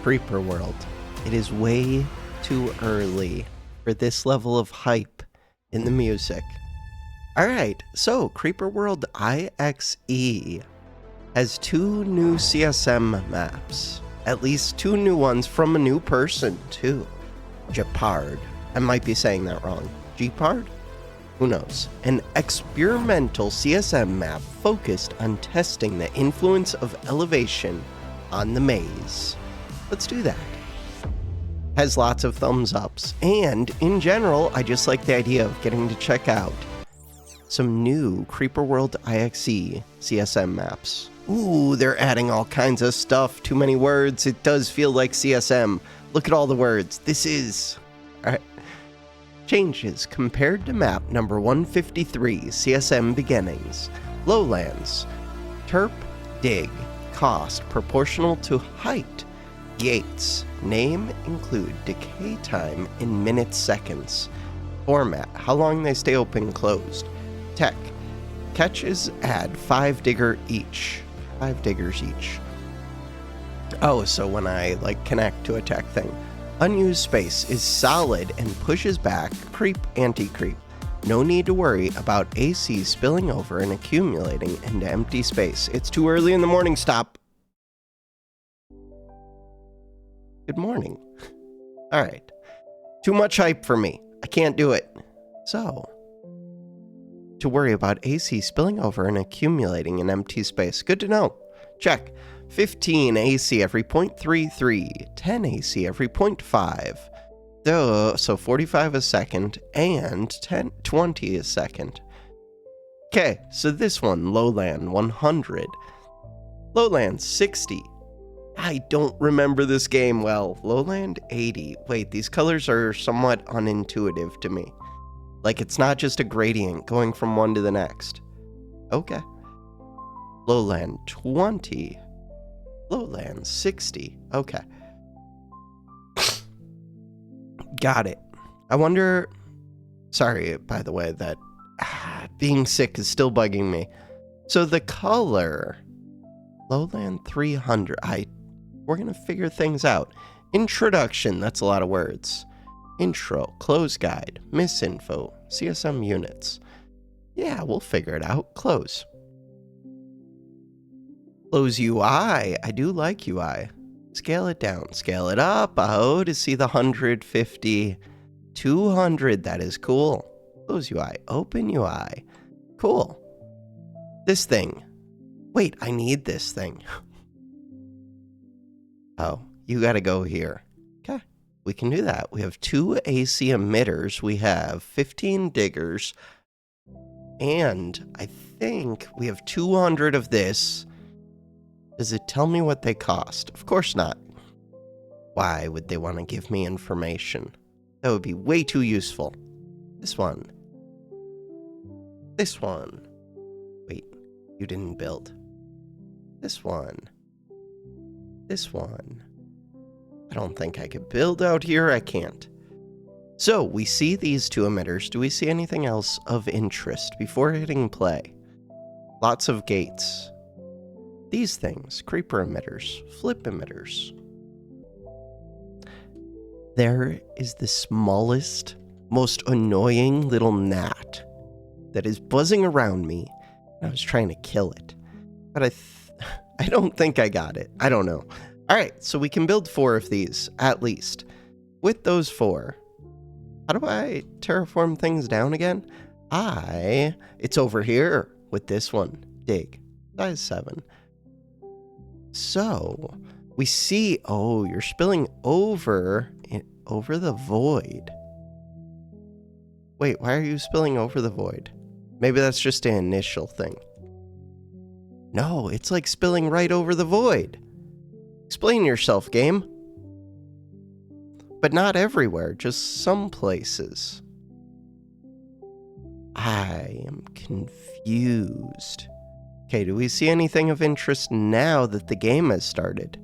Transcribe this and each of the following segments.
Creeper World. It is way too early for this level of hype in the music. Alright, so Creeper World IXE has 2 new CSM maps. At least 2 new ones from a new person, too. Gepard. I might be saying that wrong. Gepard? Who knows? An experimental CSM map focused on testing the influence of elevation on the maze. Let's do that. Has lots of thumbs ups, and in general, I just like the idea of getting to check out some new Creeper World IXE CSM maps. Ooh, they're adding all kinds of stuff. Too many words. It does feel like CSM. Look at all the words. This is... Alright. Changes compared to map number 153, CSM Beginnings. Lowlands. Terp, dig. Cost proportional to height. Gates. Name include decay time in minutes, seconds. Format. How long they stay open, closed. Tech. Catches add 5 diggers each. Oh, so when I connect to a tech thing. Unused space is solid and pushes back creep anti-creep. No need to worry about AC spilling over and accumulating into empty space. It's too early in the morning, stop. Good morning. Alright. Too much hype for me. I can't do it. So, to worry about AC spilling over and accumulating in empty space. Good to know. Check. 15 AC every 0.33, 10 AC every 0.5. So 45 a second and 20 a second. Okay, so this one, Lowland 100. Lowland 60. I don't remember this game well. Lowland 80. Wait, these colors are somewhat unintuitive to me. Like, it's not just a gradient going from one to the next. Okay. Lowland 20. Lowland 60. Okay. Got it. I wonder... Sorry, by the way, that being sick is still bugging me. So the color... Lowland 300. We're going to figure things out. Introduction. That's a lot of words. Intro. Close guide. Misinfo. CSM units. Yeah, we'll figure it out. Close. Close UI. I do like UI. Scale it down. Scale it up. Oh, to see the 150. 200. That is cool. Close UI. Open UI. Cool. This thing. Wait, I need this thing. Oh, you gotta go here. Okay, we can do that. We have 2 AC emitters. We have 15 diggers. And I think we have 200 of this. Does it tell me what they cost? Of course not. Why would they want to give me information? That would be way too useful. This one. This one. Wait, you didn't build. This one. This one. I don't think I could build out here. I can't. So, we see these 2 emitters. Do we see anything else of interest before hitting play? Lots of gates. These things. Creeper emitters. Flip emitters. There is the smallest, most annoying little gnat that is buzzing around me. I was trying to kill it. But I don't think I got it. I don't know. Alright, so we can build 4 of these, at least. With those 4, how do I terraform things down again? It's over here with this one. Dig. Size 7. So, we see, oh, you're spilling over the void. Wait, why are you spilling over the void? Maybe that's just an initial thing. No, it's like spilling right over the void. Explain yourself, game. But not everywhere, just some places. I am confused. Okay, do we see anything of interest now that the game has started?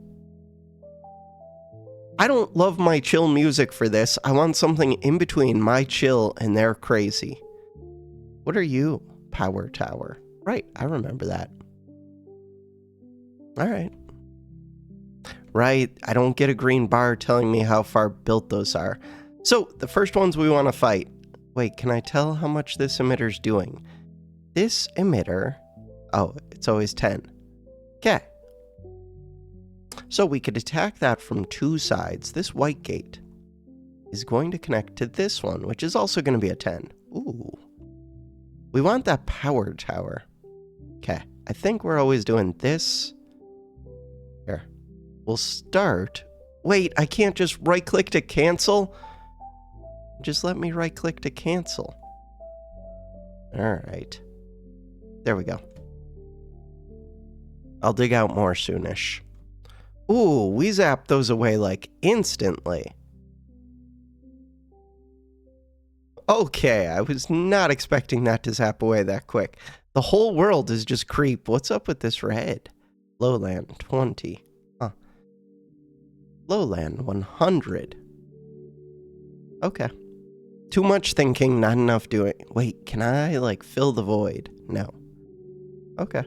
I don't love my chill music for this. I want something in between my chill and their crazy. What are you? Power tower. Right, I remember that. Alright. right? I don't get a green bar telling me how far built those are. So the first ones we want to fight. Wait, can I tell how much this emitter's doing? This emitter, oh, it's always 10. Okay. So we could attack that from two sides. This white gate is going to connect to this one, which is also going to be a 10. Ooh. We want that power tower. Okay. I think we're always doing this. Here. We'll start. Wait, I can't just right-click to cancel? Just let me right-click to cancel. Alright. There we go. I'll dig out more soonish. Ooh, we zapped those away like instantly. Okay, I was not expecting that to zap away that quick. The whole world is just creep. What's up with this red? Lowland 20. Huh. Lowland 100. Okay. Too much thinking, not enough doing. Wait, can I, like, fill the void? No. Okay.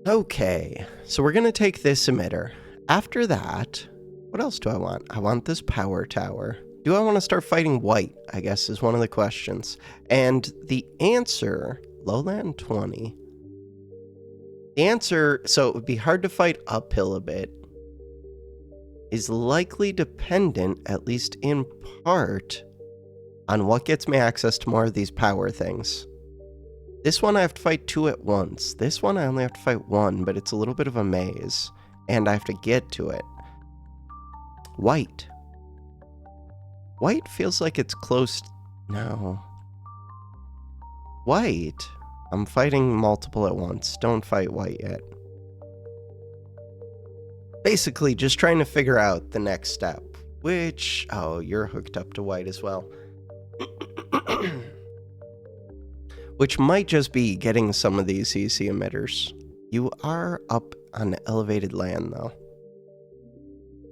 Okay, so we're going to take this emitter. After that, what else do I want? I want this power tower. Do I want to start fighting white, I guess, is one of the questions. And the answer, Lowland 20. The answer, so it would be hard to fight uphill a bit, is likely dependent, at least in part, on what gets me access to more of these power things. This one I have to fight 2 at once. This one I only have to fight 1, but it's a little bit of a maze, and I have to get to it. White. White feels like it's close. No. White. I'm fighting multiple at once. Don't fight white yet. Basically, just trying to figure out the next step, which, oh, you're hooked up to white as well. Which might just be getting some of these CC emitters. You are up on elevated land, though.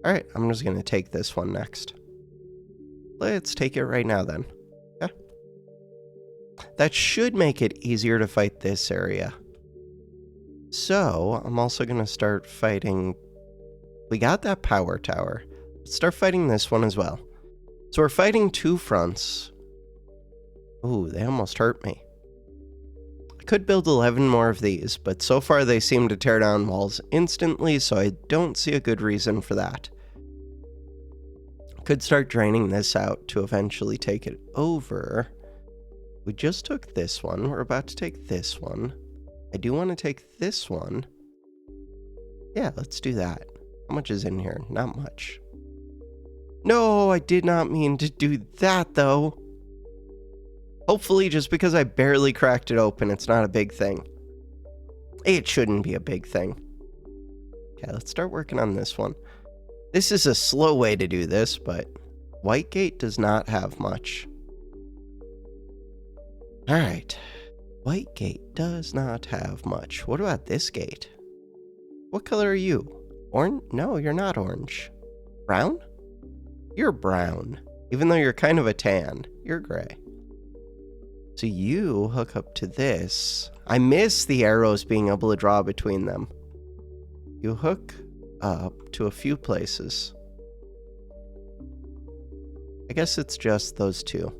Alright, I'm just going to take this one next. Let's take it right now, then. Okay. That should make it easier to fight this area. So, I'm also going to start fighting. We got that power tower. Let's start fighting this one as well. So we're fighting 2 fronts. Ooh, they almost hurt me. I could build 11 more of these, but so far they seem to tear down walls instantly, so I don't see a good reason for that. Could start draining this out to eventually take it over. We just took this one. We're about to take this one. I do want to take this one. Yeah, let's do that. How much is in here? Not much. No, I did not mean to do that, though. Hopefully, just because I barely cracked it open, it's not a big thing. It shouldn't be a big thing. Okay, let's start working on this one. This is a slow way to do this, but white gate does not have much. Alright. White gate does not have much. What about this gate? What color are you? Orange? No, you're not orange. Brown? You're brown. Even though you're kind of a tan. You're gray. So you hook up to this. I miss the arrows being able to draw between them. You hook up to a few places. I guess it's just those 2.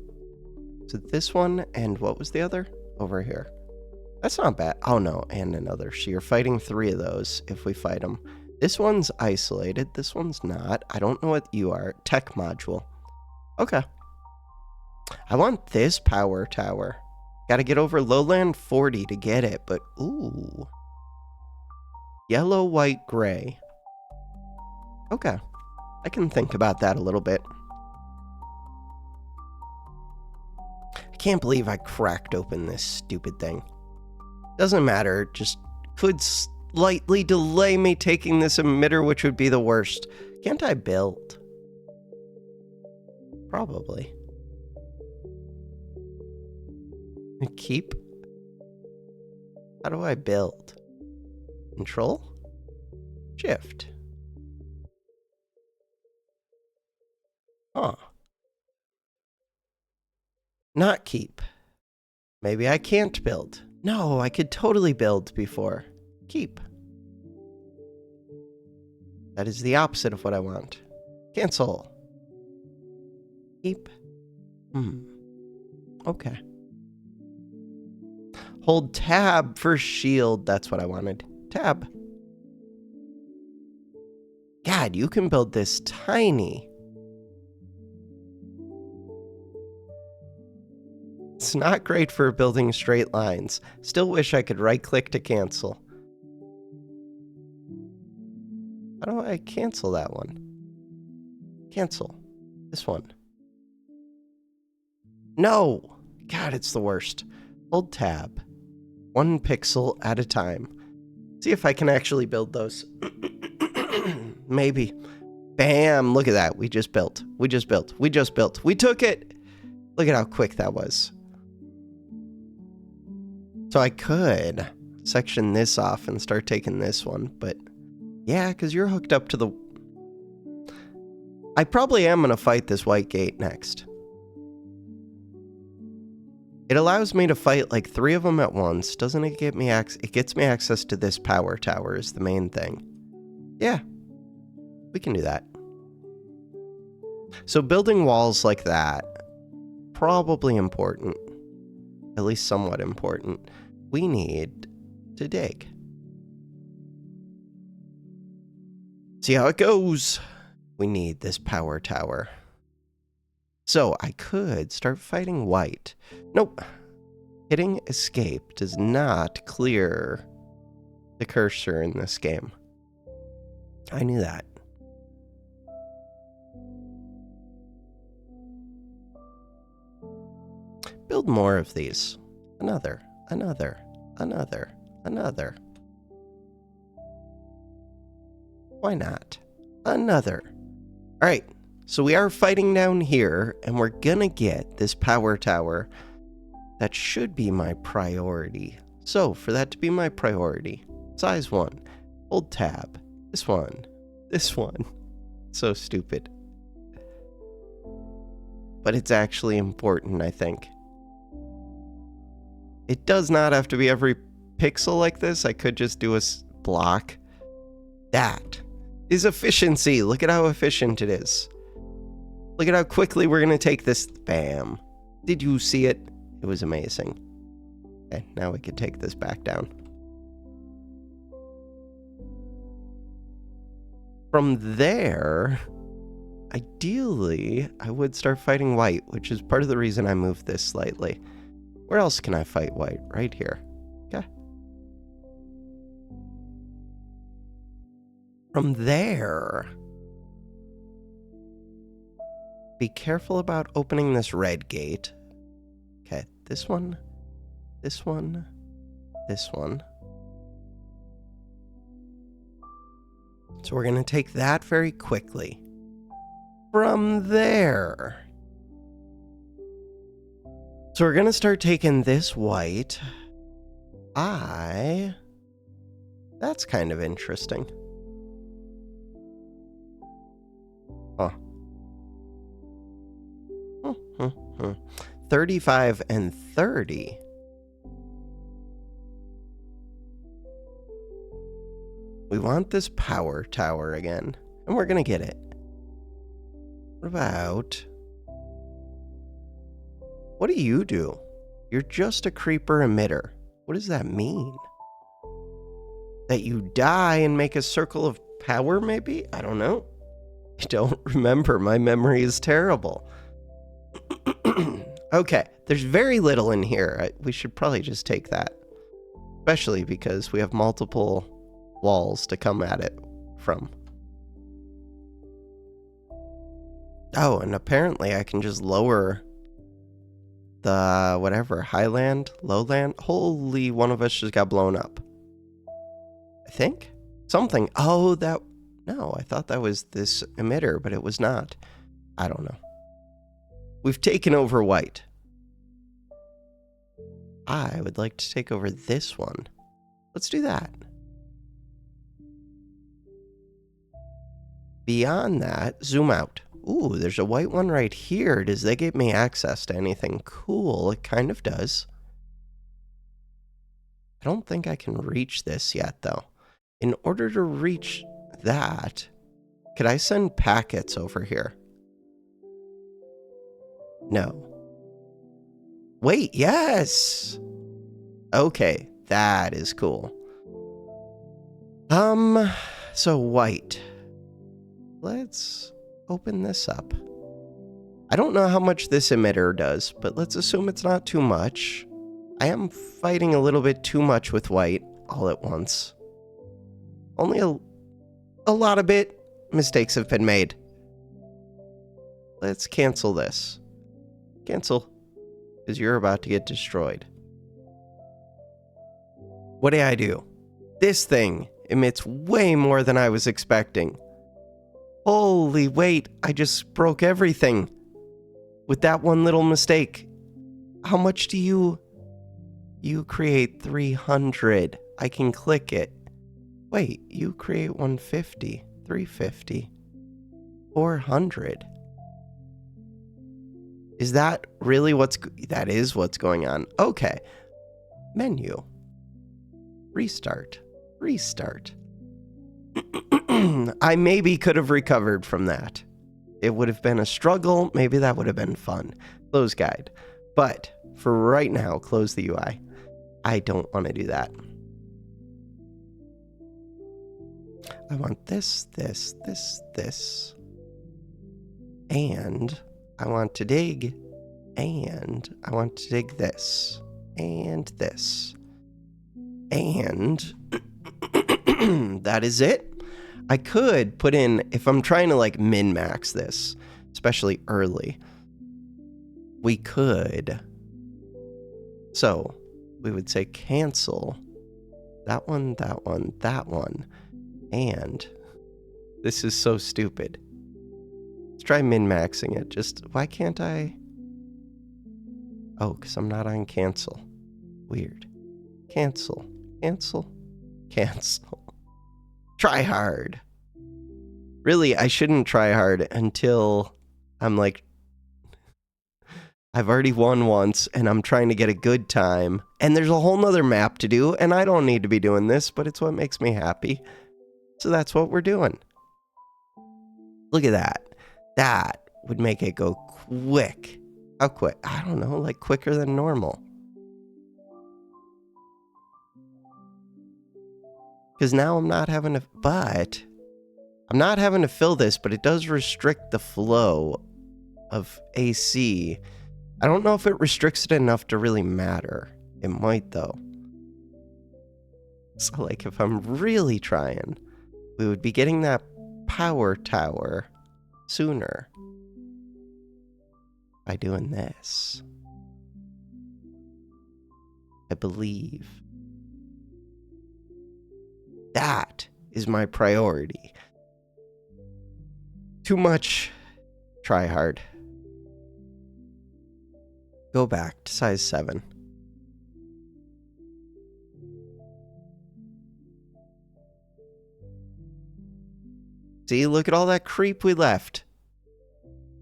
So this one, and what was the other? Over here. That's not bad. Oh no, and another. So you're fighting 3 of those if we fight them. This one's isolated. This one's not. I don't know what you are. Tech module. Okay. I want this power tower. Gotta get over Lowland 40 to get it, but ooh. Yellow, white, gray. Okay. I can think about that a little bit. I can't believe I cracked open this stupid thing. Doesn't matter, just could slightly delay me taking this emitter, which would be the worst. Can't I build? Probably. Keep? How do I build? Control? Shift. Huh. Not keep. Maybe I can't build. No, I could totally build before. Keep. That is the opposite of what I want. Cancel. Keep. Okay. Hold tab for shield. That's what I wanted. Tab. God, you can build this tiny. It's not great for building straight lines. Still wish I could right-click to cancel. How do I cancel that one? Cancel. This one. No! God, it's the worst. Hold tab. 1 pixel at a time. See if I can actually build those. Maybe. Bam! Look at that. We just built. We just built. We just built. We took it! Look at how quick that was. So I could section this off and start taking this one, but yeah, because you're hooked up to the... I probably am going to fight this white gate next. It allows me to fight like 3 of them at once. Doesn't it get me access? It gets me access to this power tower is the main thing. Yeah, we can do that. So building walls like that, probably important. At least somewhat important. We need to dig. See how it goes. We need this power tower. So I could start fighting white. Nope. Hitting escape does not clear the cursor in this game. I knew that. Build more of these. Another. Why not? Another. All right. So we are fighting down here, and we're gonna get this power tower. That should be my priority. So for that to be my priority, size 1, hold tab. This one. So stupid. But it's actually important, I think. It does not have to be every pixel like this. I could just do a block. That is efficiency. Look at how efficient it is. Look at how quickly we're going to take this. Bam. Did you see it? It was amazing. Okay, now we can take this back down. From there, ideally, I would start fighting white, which is part of the reason I moved this slightly. Where else can I fight white? Right here. Okay. From there, be careful about opening this red gate. Okay, this one. So we're going to take that very quickly. From there. So we're going to start taking this white. That's kind of interesting. Huh. 35 and 30. We want this power tower again, and we're going to get it. What about... What do you do? You're just a creeper emitter. What does that mean? That you die and make a circle of power, maybe? I don't know. I don't remember. My memory is terrible. Okay, there's very little in here. We should probably just take that. Especially because we have multiple walls to come at it from. Oh, and apparently I can just lower the whatever, highland, lowland. Holy, one of us just got blown up. I think? Something. Oh, that... No, I thought that was this emitter, but it was not. I don't know. We've taken over white. I would like to take over this one. Let's do that. Beyond that, zoom out. Ooh, there's a white one right here. Does that give me access to anything cool? It kind of does. I don't think I can reach this yet, though. In order to reach that, Could I send packets over here? No. Wait, yes! Okay, that is cool. So white. Let's open this up. I don't know how much this emitter does, but let's assume it's not too much. I am fighting a little bit too much with white all at once. Only a lot of mistakes have been made. Let's cancel this. Cancel, because you're about to get destroyed. What did I do? This thing emits way more than I was expecting. Holy wait, I just broke everything with that one little mistake. How much do you create 300? I can click it. Wait, you create 150, 350, 400. Is that really that is what's going on? Okay. Menu. Restart. I maybe could have recovered from that. It would have been a struggle. Maybe that would have been fun. Close guide. But for right now, close the UI. I don't want to do that. I want this. And I want to dig. And I want to dig this. And this. And that is it. I could put in, if I'm trying to like min-max this, especially early, we could. So we would say cancel that one, and this is so stupid. Let's try min-maxing it. Just, why can't I? Oh, because I'm not on cancel. Weird. Cancel. Try hard. Really, I shouldn't try hard until I'm like, I've already won once and I'm trying to get a good time. And there's a whole nother map to do, and I don't need to be doing this, but it's what makes me happy. So that's what we're doing. Look at that. That would make it go quick. How quick? I don't know, like quicker than normal. Because now I'm not having to, fill this, but it does restrict the flow of AC. I don't know if it restricts it enough to really matter. It might, though. So, like, if I'm really trying, we would be getting that power tower sooner by doing this. I believe. That is my priority. Too much try hard. Go back to size 7. See, look at all that creep we left.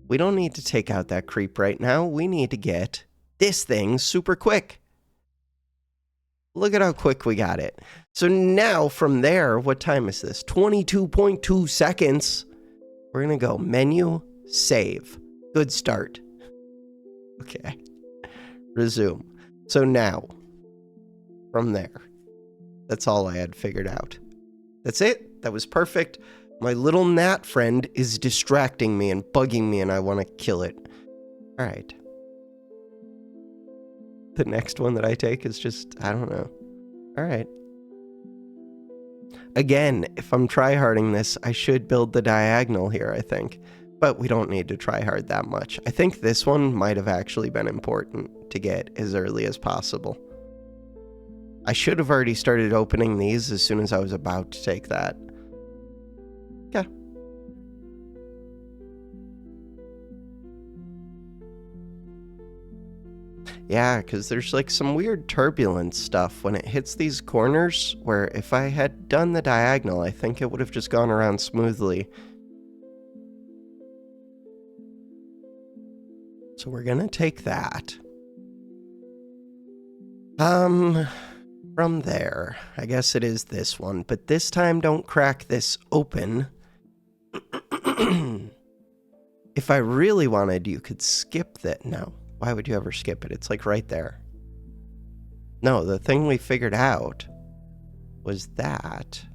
We don't need to take out that creep right now. We need to get this thing super quick. Look at how quick we got it. So now from there, what time is this? 22.2 seconds. We're going to go menu, save. Good start. Okay. Resume. So now, from there, that's all I had figured out. That's it. That was perfect. My little gnat friend is distracting me and bugging me, and I want to kill it. All right. The next one that I take is just, I don't know. All right. Again, if I'm tryharding this, I should build the diagonal here, I think. But we don't need to try hard that much. I think this one might have actually been important to get as early as possible. I should have already started opening these as soon as I was about to take that. Okay. Yeah, because there's like some weird turbulence stuff when it hits these corners where if I had done the diagonal, I think it would have just gone around smoothly. So we're going to take that. From there, I guess it is this one, but this time don't crack this open. If I really wanted, you could skip that. No, why would you ever skip it? It's like right there. No, the thing we figured out was that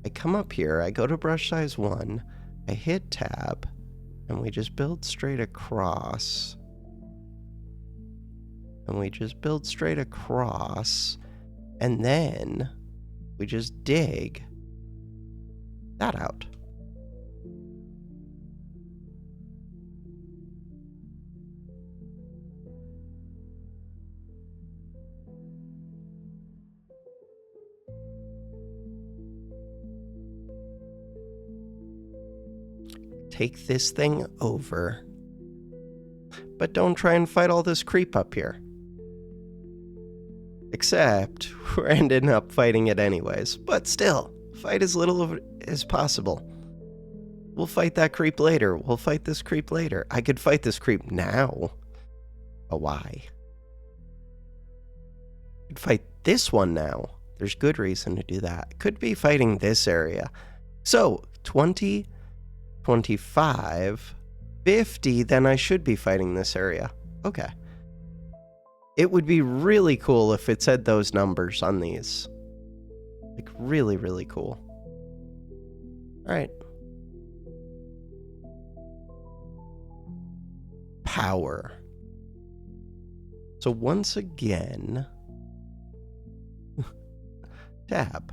I come up here, I go to brush size 1, I hit tab, and we just build straight across. And we just build straight across, and then we just dig that out. Take this thing over, but don't try and fight all this creep up here. Except we're ending up fighting it anyways, but still, fight as little of it as possible. We'll fight that creep later. We'll fight this creep later. I could fight this creep now. But why? I could fight this one now. There's good reason to do that. Could be fighting this area. So, 20, 25, 50, then I should be fighting this area. Okay. It would be really cool if it said those numbers on these. Like, really, really cool. Alright. Power. So once again, tab.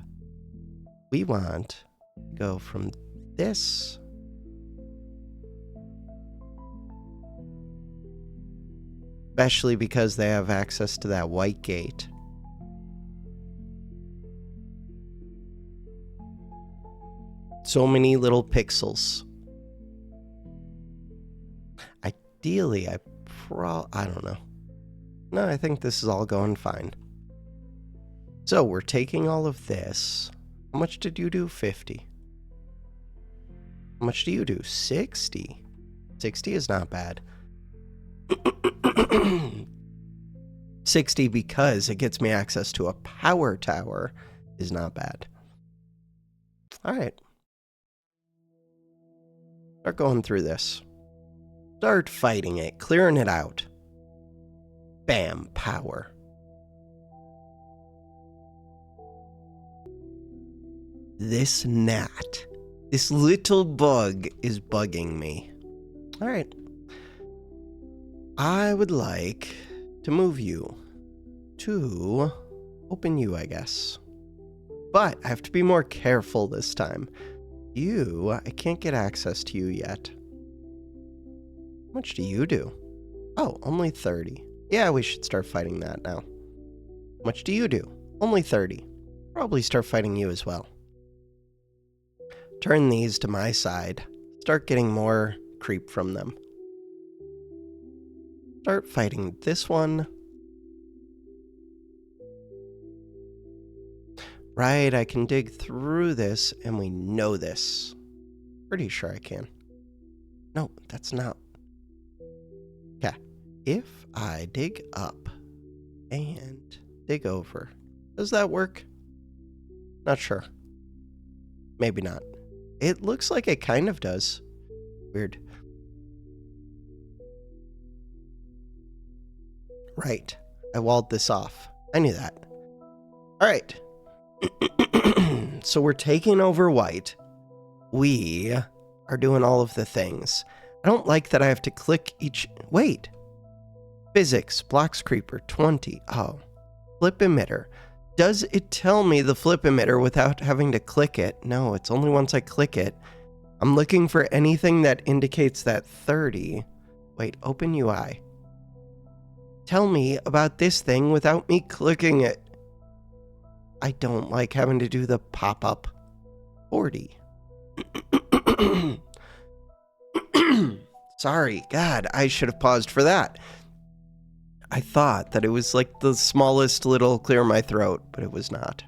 We want to go from this especially because they have access to that white gate. So many little pixels. Ideally, I don't know. No, I think this is all going fine. So we're taking all of this. How much did you do? 50. How much do you do? 60. 60 is not bad. 60 because it gets me access to a power tower is not bad. Alright. Start going through this. Start fighting it, clearing it out. Bam, power. This gnat, this little bug is bugging me. Alright. I would like to move you to open you, I guess. But I have to be more careful this time. You, I can't get access to you yet. How much do you do? Oh, only 30. Yeah, we should start fighting that now. How much do you do? Only 30. Probably start fighting you as well. Turn these to my side. Start getting more creep from them. Start fighting this one. Right, I can dig through this, and we know this. Pretty sure I can. No, that's not. Okay, if I dig up and dig over, does that work? Not sure. Maybe not. It looks like it kind of does. Weird. Right. I walled this off. I knew that. Alright. So we're taking over white. We are doing all of the things. I don't like that I have to click each... Wait. Physics. Blocks creeper. 20. Oh. Flip emitter. Does it tell me the flip emitter without having to click it? No, it's only once I click it. I'm looking for anything that indicates that 30. Wait, open UI. Tell me about this thing without me clicking it. I don't like having to do the pop-up. 40. Sorry, God, I should have paused for that. I thought that it was like the smallest little clear my throat, but it was not.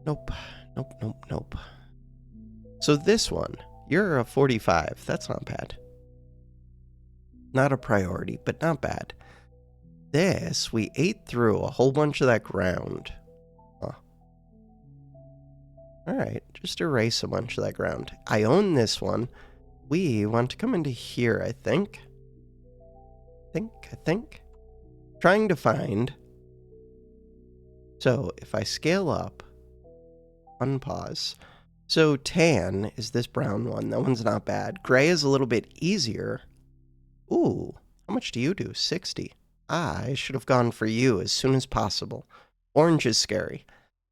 Nope, nope, nope, nope. So this one, you're a 45. That's not bad. Not a priority, but not bad. This, we ate through a whole bunch of that ground. Huh. Alright, just erase a bunch of that ground. I own this one. We want to come into here, I think. I think. Trying to find. So, if I scale up, unpause. So, tan is this brown one. That one's not bad. Gray is a little bit easier. Ooh, how much do you do? 60. I should have gone for you as soon as possible. Orange is scary.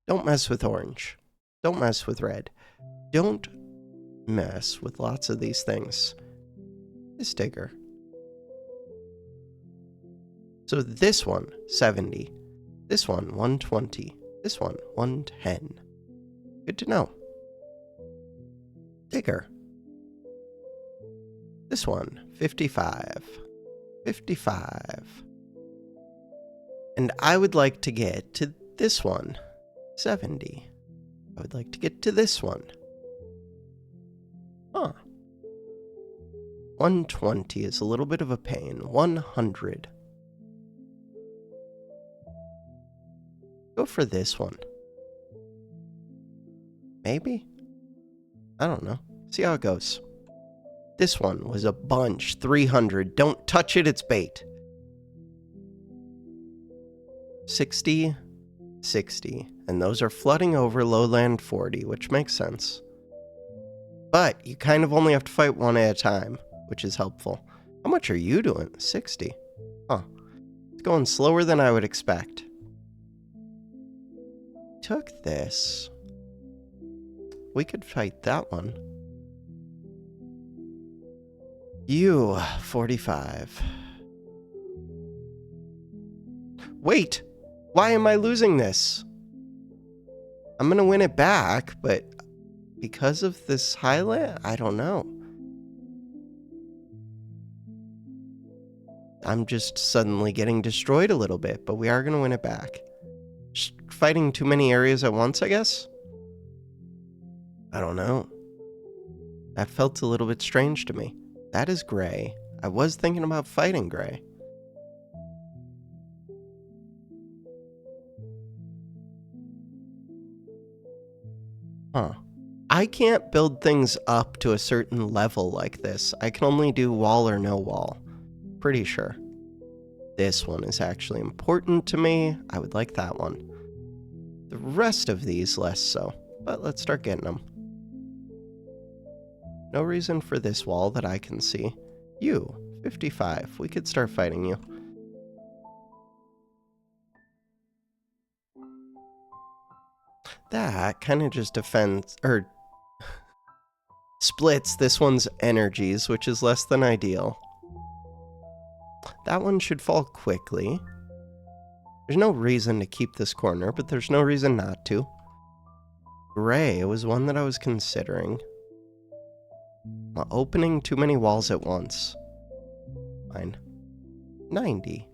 Don't mess with orange. Don't mess with red. Don't mess with lots of these things. This digger. So this one, 70. This one, 120. This one, 110. Good to know. Digger. This one, 55. 55. And I would like to get to this one, 70. I would like to get to this one. Huh. 120 is a little bit of a pain. 100. Go for this one. Maybe? I don't know. See how it goes. This one was a bunch. 300. Don't touch it, it's bait. 60. 60. And those are flooding over lowland 40, which makes sense. But you kind of only have to fight one at a time, which is helpful. How much are you doing? 60. Huh. It's going slower than I would expect. Took this. We could fight that one. You, 45. Wait! Why am I losing this? I'm gonna win it back, but because of this highlight, I don't know. I'm just suddenly getting destroyed a little bit, but we are gonna win it back. Just fighting too many areas at once, I guess? I don't know. That felt a little bit strange to me. That is gray. I was thinking about fighting gray. Huh. I can't build things up to a certain level like this. I can only do wall or no wall. Pretty sure. This one is actually important to me. I would like that one. The rest of these less so, but let's start getting them. No reason for this wall that I can see. You, 55. We could start fighting you. That kind of just defends, or splits this one's energies, which is less than ideal. That one should fall quickly. There's no reason to keep this corner, but there's no reason not to. Gray was one that I was considering. Well, opening too many walls at once. Fine. 90.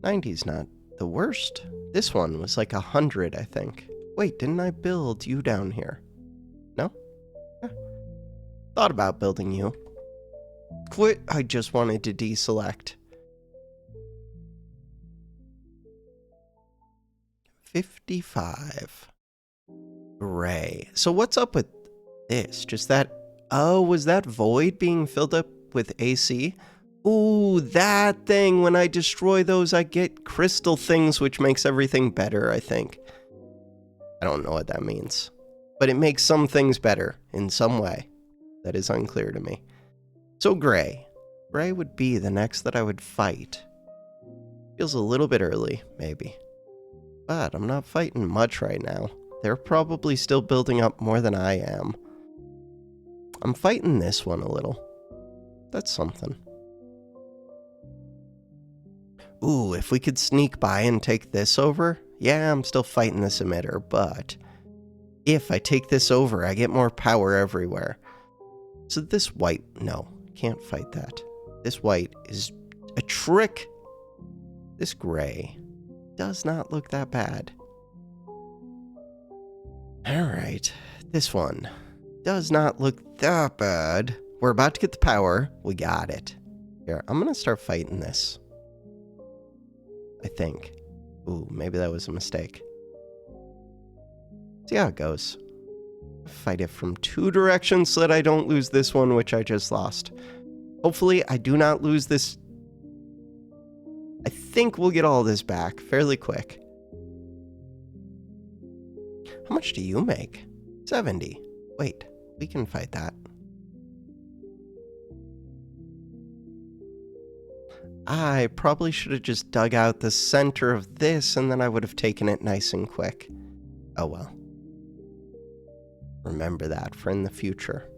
90's not the worst. This one was like 100, I think. Wait, didn't I build you down here? No? Yeah. Thought about building you. Quit. I just wanted to deselect. 55. Gray. So what's up with this? Just that... Oh, was that void being filled up with AC? Ooh, that thing. When I destroy those, I get crystal things, which makes everything better, I think. I don't know what that means. But it makes some things better in some way. That is unclear to me. So gray. Gray would be the next that I would fight. Feels a little bit early, maybe. But I'm not fighting much right now. They're probably still building up more than I am. I'm fighting this one a little. That's something. Ooh, if we could sneak by and take this over, yeah, I'm still fighting this emitter, but if I take this over, I get more power everywhere. So this white, no, can't fight that. This white is a trick. This gray does not look that bad. Alright, this one does not look that bad. We're about to get the power. We got it. Here, I'm gonna start fighting this. I think. Ooh, maybe that was a mistake. See how it goes. Fight it from 2 directions so that I don't lose this one, which I just lost. Hopefully, I do not lose this. I think we'll get all this back fairly quick. How much do you make? 70. Wait, we can fight that. I probably should have just dug out the center of this, and then I would have taken it nice and quick. Oh well. Remember that for in the future.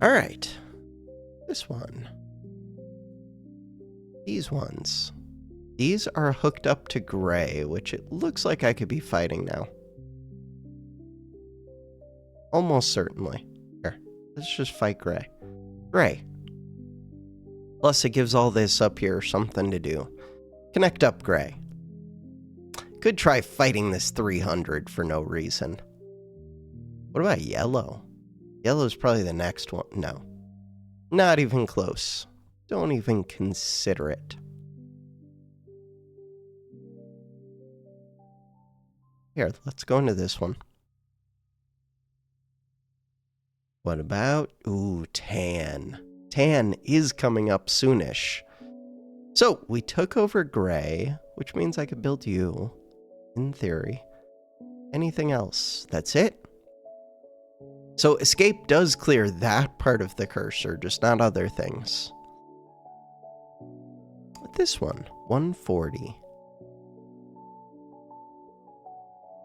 All right. This one. These ones. These are hooked up to gray, which it looks like I could be fighting now. Almost certainly. Here, let's just fight gray. Gray. Plus it gives all this up here something to do. Connect up gray. Could try fighting this 300 for no reason. What about yellow? Yellow's probably the next one. No. Not even close. Don't even consider it. Here, let's go into this one. What about... Ooh, tan. Tan is coming up soonish. So, we took over gray, which means I could build you, in theory. Anything else? That's it? So, escape does clear that part of the cursor, just not other things. This one, 140.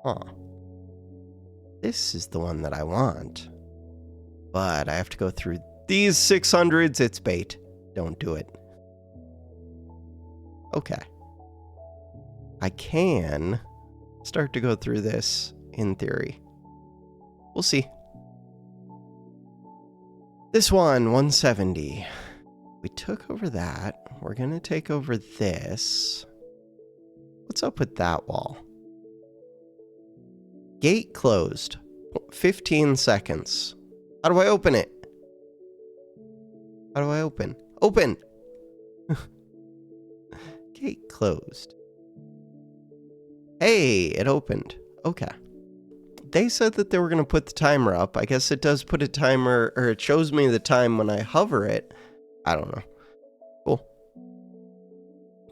Huh. This is the one that I want. But I have to go through these 600s. It's bait. Don't do it. Okay. I can start to go through this in theory. We'll see. This one, 170. We took over that. We're going to take over this. What's up with that wall? Gate closed. 15 seconds. How do I open it? How do I open? Open! Gate closed. Hey, it opened. Okay. They said that they were going to put the timer up. I guess it does put a timer, or it shows me the time when I hover it. I don't know. Cool.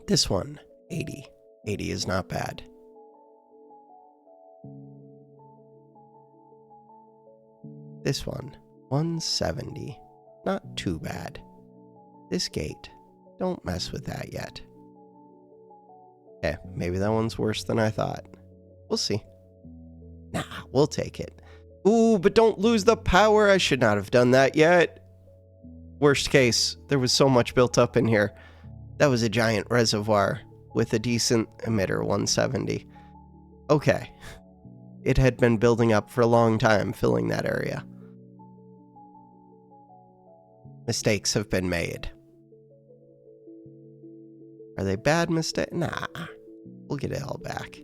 This one, 80. 80 is not bad. This one, 170. Not too bad. This gate, don't mess with that yet. Okay, maybe that one's worse than I thought. We'll see. Nah, we'll take it. Ooh, but don't lose the power. I should not have done that yet. Worst case, there was so much built up in here. That was a giant reservoir with a decent emitter, 170. Okay. It had been building up for a long time, filling that area. Mistakes have been made. Are they bad mistakes? Nah. We'll get it all back.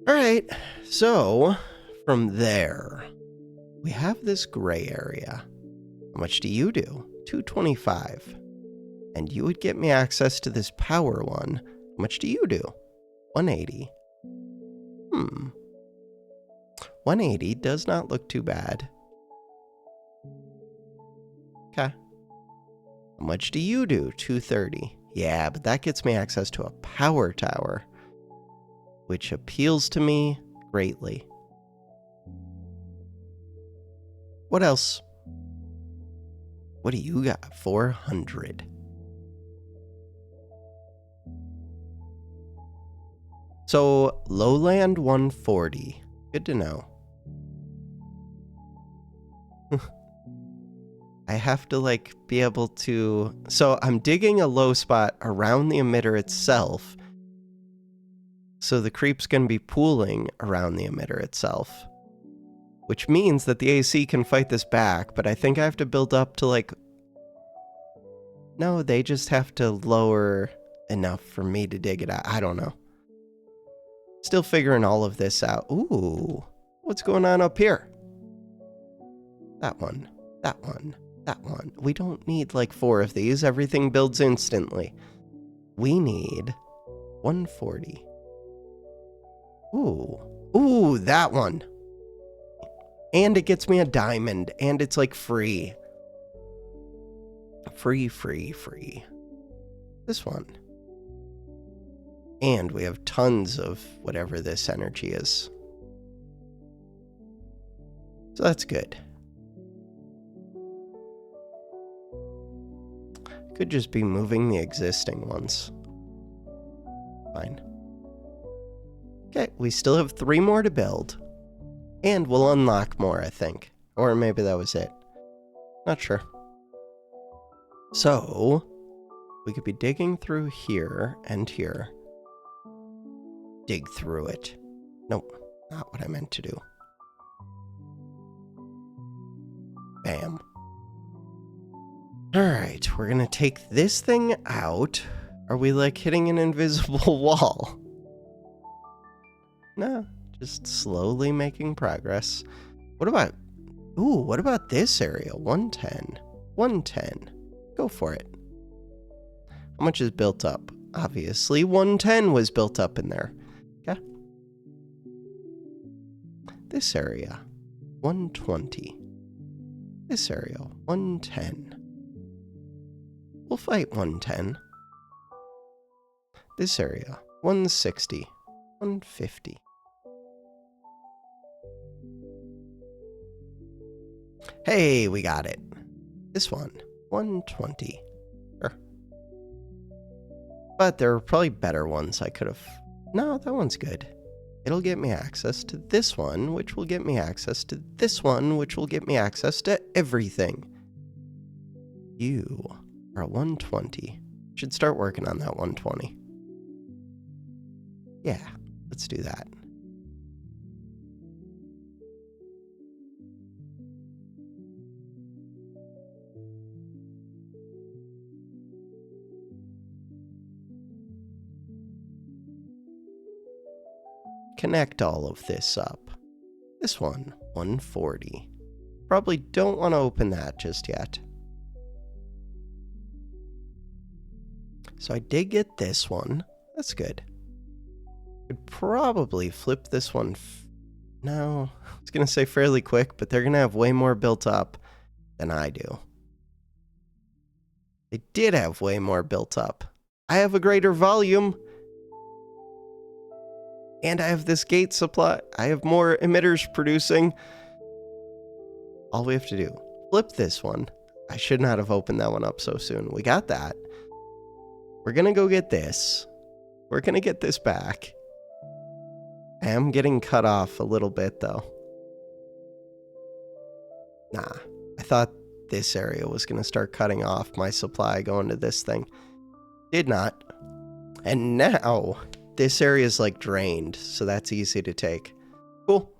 Alright, so from there, we have this gray area. How much do you do? 225. And you would get me access to this power one. How much do you do? 180. 180 does not look too bad. Okay. How much do you do? 230. Yeah, but that gets me access to a power tower, which appeals to me greatly. What else? What do you got? 400. So, lowland 140. Good to know. I have to, be able to... So, I'm digging a low spot around the emitter itself. So, the creep's going to be pooling around the emitter itself. Which means that the AC can fight this back, but I think I have to build up to, No, they just have to lower enough for me to dig it out. I don't know. Still figuring all of this out. Ooh, what's going on up here? that one, that one, that one. We don't need like 4 of these. Everything builds instantly. We need 140. Ooh, that one. And it gets me a diamond, and it's like free. Free. This one. And we have tons of whatever this energy is. So that's good. Could just be moving the existing ones. Fine. Okay, we still have 3 more to build. And we'll unlock more, I think. Or maybe that was it. Not sure. So, we could be digging through here and here. Dig through it. Nope, not what I meant to do. Bam. Alright, we're gonna take this thing out. Are we like hitting an invisible wall? No, just slowly making progress. What about this area? 110. 110. Go for it. How much is built up? Obviously, 110 was built up in there. Okay. This area, 120. This area, 110. We'll fight 110. This area, 160. 150. Hey, we got it. This one, 120. Sure. But there are probably better ones I could have... No, that one's good. It'll get me access to this one, which will get me access to this one, which will get me access to everything. You are 120. Should start working on that 120. Yeah, let's do that. Connect all of this up. This one, 140. Probably don't want to open that just yet. So I did get this one. That's good. Could probably flip this one. No, I was going to say fairly quick, but they're going to have way more built up than I do. They did have way more built up. I have a greater volume. And I have this gate supply. I have more emitters producing. All we have to do, flip this one. I should not have opened that one up so soon. We got that. We're going to go get this. We're going to get this back. I am getting cut off a little bit, though. Nah, I thought this area was going to start cutting off my supply going to this thing. Did not. And now... this area is like drained, so that's easy to take. Cool.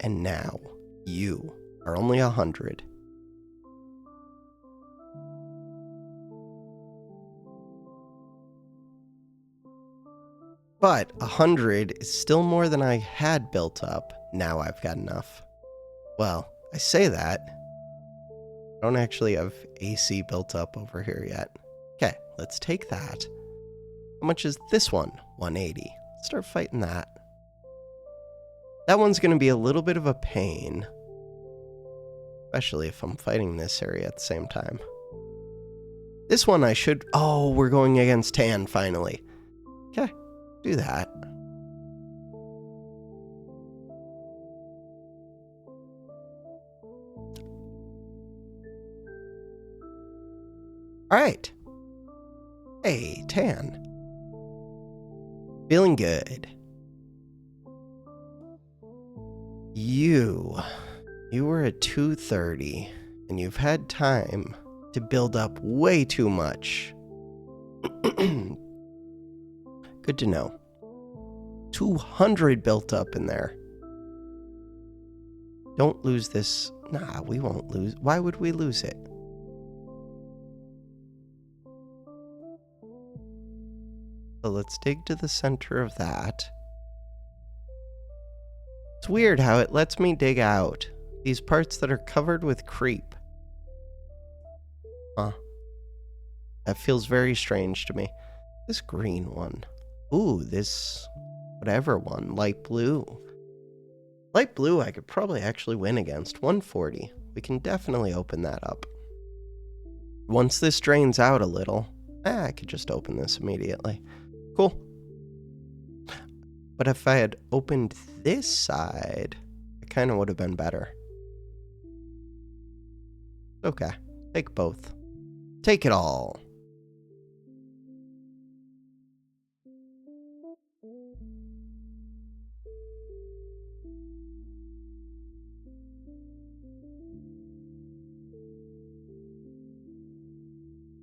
And now, you are only 100. But 100 is still more than I had built up. Now I've got enough. Well, I say that. I don't actually have AC built up over here yet. Okay, let's take that. How much is this one? 180. Let's start fighting that. That one's going to be a little bit of a pain. Especially if I'm fighting this area at the same time. This one I should... Oh, we're going against tan finally. Okay, do that. Alright. Hey, tan. Feeling good. You were at 230, and you've had time to build up way too much. Good to know. 200 built up in there. Don't lose this. Nah, we won't lose. Why would we lose it? So let's dig to the center of that. It's weird how it lets me dig out These parts that are covered with creep. Huh. That feels very strange to me. This green one. Ooh, this whatever one. Light blue. Light blue I could probably actually win against. 140. We can definitely open that up. Once this drains out a little, I could just open this immediately. Cool. But if I had opened this side, it kind of would have been better. Okay. Take both. Take it all.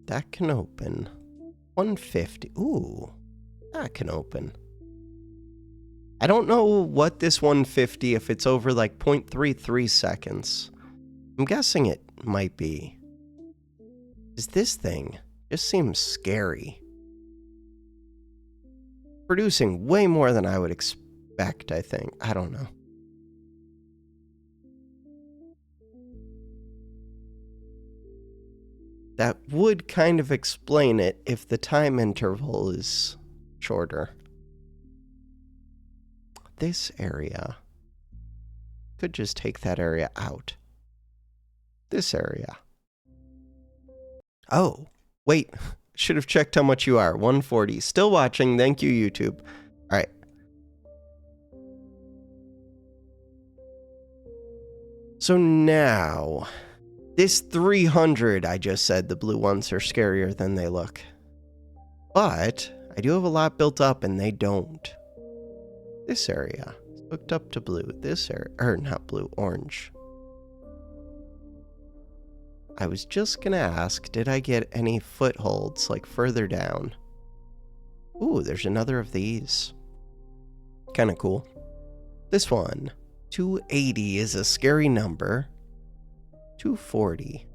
That can open. 150. Ooh, that can open. I don't know what this 150, if it's over like 0.33 seconds. I'm guessing it might be. Is this thing just seems scary. Producing way more than I would expect, I think. I don't know. That would kind of explain it if the time interval is shorter. This area could just take that area out. This area. Oh, wait. Should have checked how much you are. 140. Still watching. Thank you, YouTube. All right. So now, this 300, I just said the blue ones are scarier than they look. But I do have a lot built up and they don't. This area is hooked up to blue. This area, or not blue, orange. I was just gonna ask, did I get any footholds, like further down? Ooh, there's another of these. Kinda cool. This one, 280 is a scary number. 240.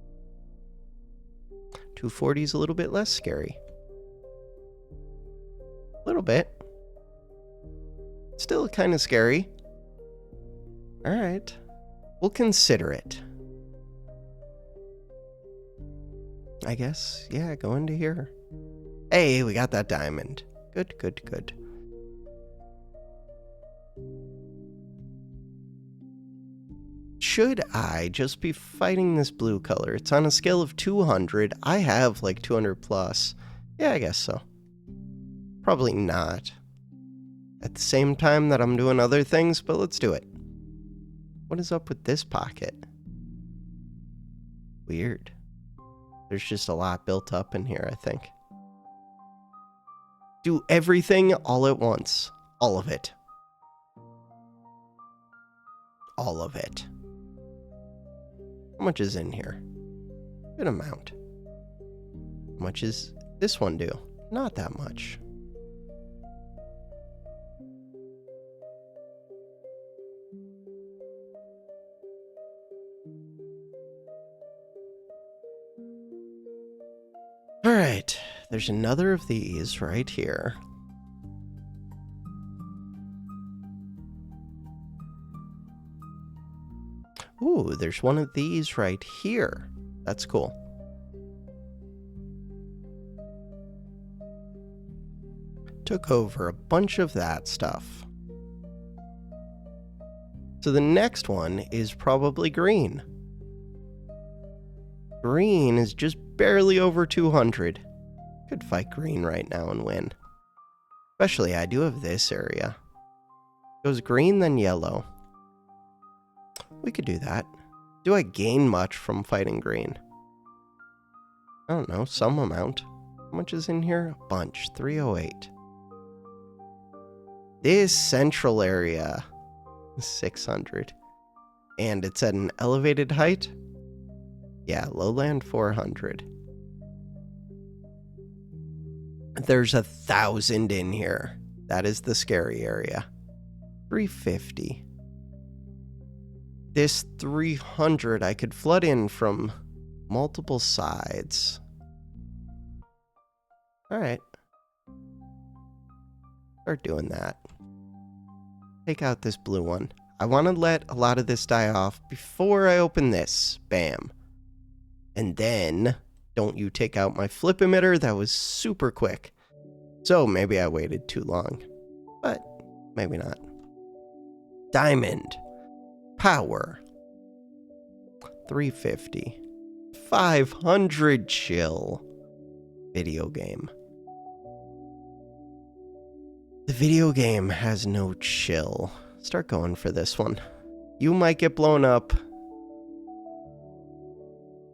240 is a little bit less scary. A little bit. Still kind of scary. Alright. We'll consider it. I guess, yeah, go into here. Hey, we got that diamond. Good, good, good. Should I just be fighting this blue color? It's on a scale of 200. I have like 200 plus. Yeah, I guess so. Probably not. At the same time that I'm doing other things, but let's do it. What is up with this pocket? Weird. There's just a lot built up in here, I think. Do everything all at once. All of it. All of it. How much is in here? Good amount. How much is this one do? Not that much. Alright, there's another of these right here. Ooh, there's one of these right here. That's cool. Took over a bunch of that stuff. So the next one is probably green. Green is just barely over 200. Could fight green right now and win. Especially, I do have this area. Goes green, then yellow. We could do that. Do I gain much from fighting green? I don't know, some amount. How much is in here? A bunch. 308. This central area is 600. And it's at an elevated height? Yeah, lowland 400. There's 1,000 in here. That is the scary area. 350. This 300 I could flood in from multiple sides. Alright. Start doing that. Take out this blue one. I want to let a lot of this die off before I open this. Bam. And then, don't you take out my flip emitter. That was super quick. So maybe I waited too long. But maybe not. Diamond. Power. 350. 500 chill. Video game. The video game has no chill. Start going for this one. You might get blown up.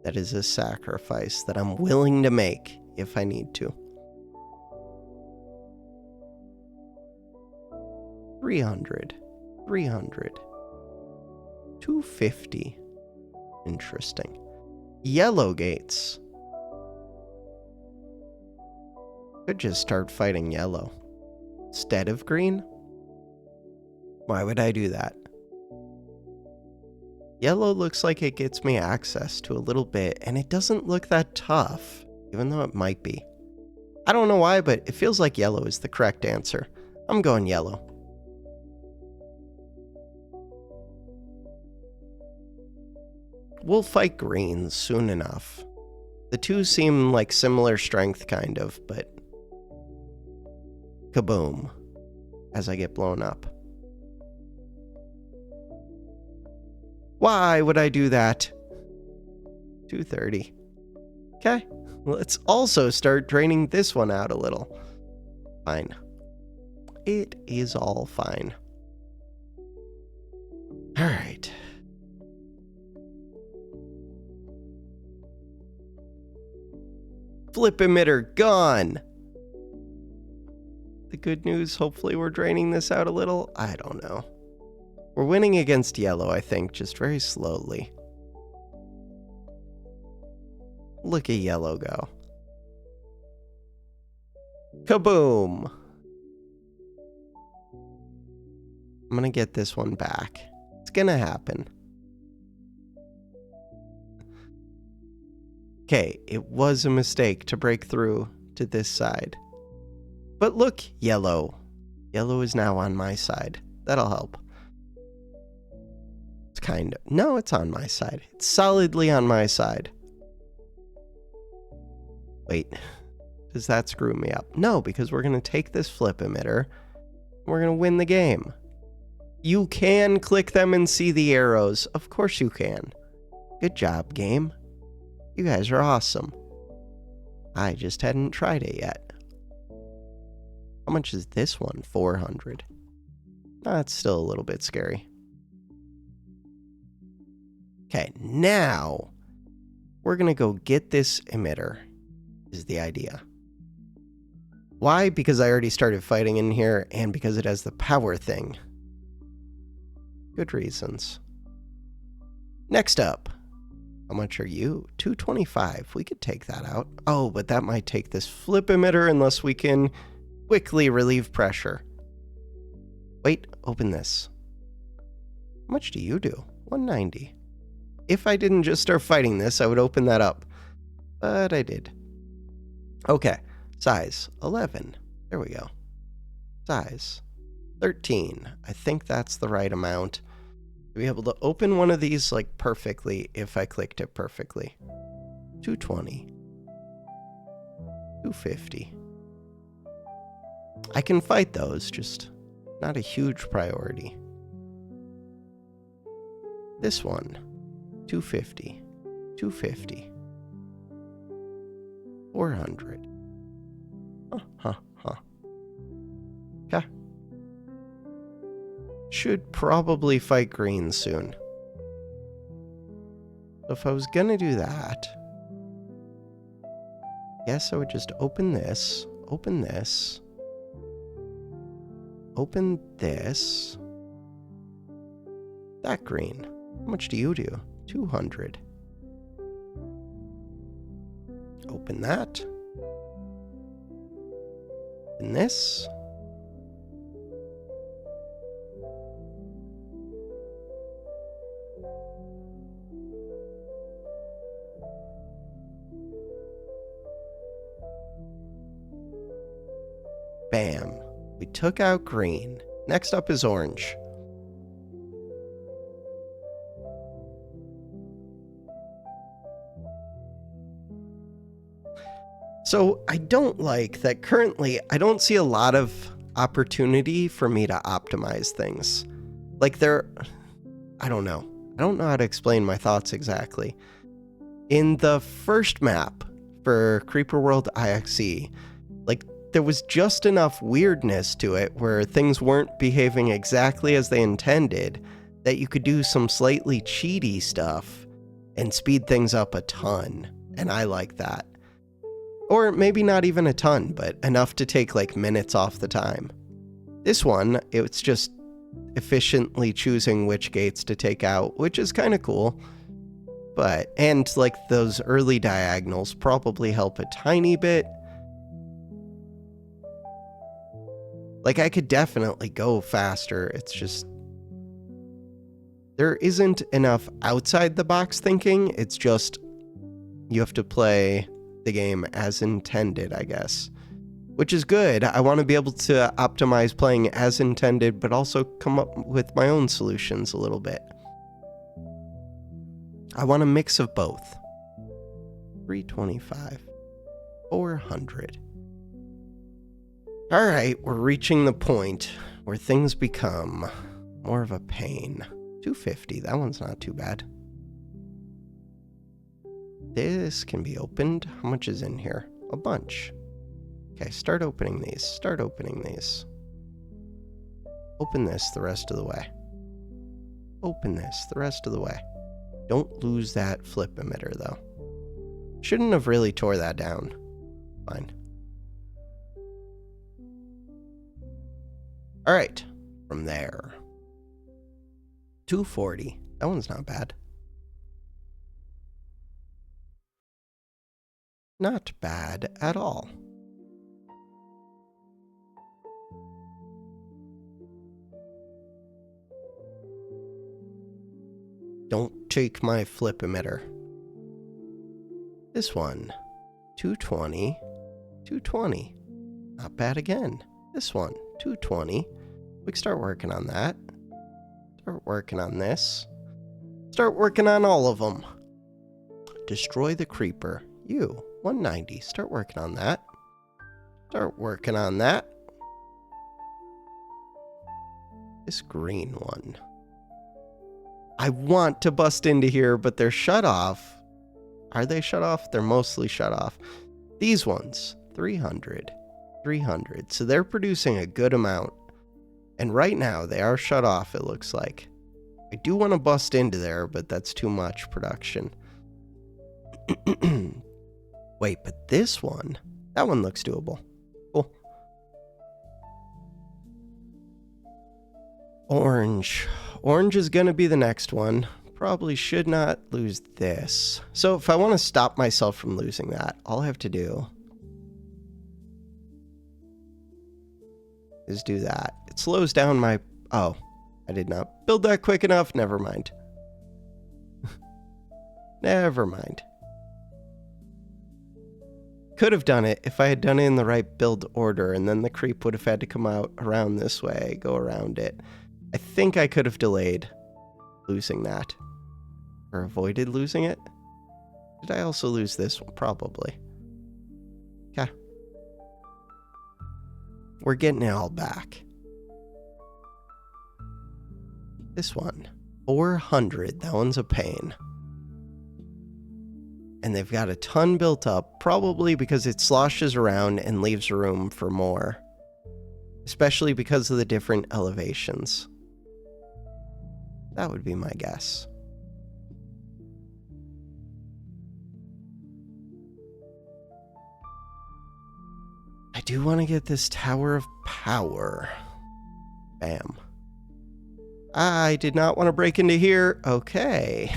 That is a sacrifice that I'm willing to make if I need to. 300. 300. 250. Interesting. Yellow gates. Could just start fighting yellow instead of green. Why would I do that? Yellow looks like it gets me access to a little bit, and it doesn't look that tough, even though it might be. I don't know why, but it feels like yellow is the correct answer. I'm going yellow. We'll fight green soon enough. The two seem like similar strength, kind of, but kaboom, as I get blown up. Why would I do that? 230. Okay, let's also start draining this one out a little. Fine. It is all fine. All right. Flip emitter gone. The good news, hopefully we're draining this out a little. I don't know. We're winning against yellow, I think, just very slowly. Look at yellow go. Kaboom! I'm gonna get this one back. It's gonna happen. Okay, it was a mistake to break through to this side. But look, yellow. Yellow is now on my side. That'll help. It's kind of... No, it's on my side. It's solidly on my side. Wait. Does that screw me up? No, because we're going to take this flip emitter. And we're going to win the game. You can click them and see the arrows. Of course you can. Good job, game. You guys are awesome. I just hadn't tried it yet. How much is this one? 400. That's still a little bit scary. Okay, now we're going to go get this emitter, is the idea. Why? Because I already started fighting in here, and because it has the power thing. Good reasons. Next up. How much are you? 225. We could take that out. Oh, but that might take this flip emitter unless we can quickly relieve pressure. Wait, open this. How much do you do? 190. If I didn't just start fighting this, I would open that up. But I did. Okay. Size 11. There we go. Size 13. I think that's the right amount. To be able to open one of these like perfectly if I clicked it perfectly. 220. 250. I can fight those, just not a huge priority. This one. 250. 250. 400. Okay. Should probably fight green soon. So if I was gonna do that, I guess I would just open this, open this, open this. That green. How much do you do? 200. Open that. Open this. Bam. We took out green. Next up is orange. So I don't like that currently I don't see a lot of opportunity for me to optimize things. Like I don't know. I don't know how to explain my thoughts exactly. In the first map for Creeper World IXE, like there was just enough weirdness to it where things weren't behaving exactly as they intended that you could do some slightly cheaty stuff and speed things up a ton. And I like that. Or maybe not even a ton, but enough to take like minutes off the time. This one, it's just efficiently choosing which gates to take out, which is kind of cool. And like those early diagonals probably help a tiny bit. Like I could definitely go faster. It's just, there isn't enough outside the box thinking. It's just, you have to play the game as intended, I guess. Which is good. I want to be able to optimize playing as intended, but also come up with my own solutions a little bit. I want a mix of both. 325. 400. Alright, we're reaching the point where things become more of a pain. 250, that one's not too bad. This can be opened. How much is in here? A bunch. Okay, start opening these. Start opening these. Open this the rest of the way. Open this the rest of the way. Don't lose that flip emitter, though. Shouldn't have really tore that down. Fine. Alright, from there. 240. That one's not bad. Not bad at all. Don't take my flip emitter. This one. 220. 220. Not bad again. This one. 220. We can start working on that. Start working on this. Start working on all of them. Destroy the creeper. You. 190. Start working on that. Start working on that. This green one. I want to bust into here, but they're shut off. Are they shut off? They're mostly shut off. These ones. 300. 300. So they're producing a good amount. And right now, they are shut off, it looks like. I do want to bust into there, but that's too much production. Wait, but this one? That one looks doable. Cool. Orange. Orange is going to be the next one. Probably should not lose this. So if I want to stop myself from losing that, all I have to do is do that. It slows down my... Oh, I did not build that quick enough. Never mind. Never mind. Could have done it if I had done it in the right build order, and then the creep would have had to come out around this way, go around it. I think I could have delayed losing that. Or avoided losing it. Did I also lose this one? Probably. Okay. We're getting it all back. This one. 400. That one's a pain. And they've got a ton built up, probably because it sloshes around and leaves room for more. Especially because of the different elevations. That would be my guess. I do want to get this Tower of Power. Bam. I did not want to break into here. Okay.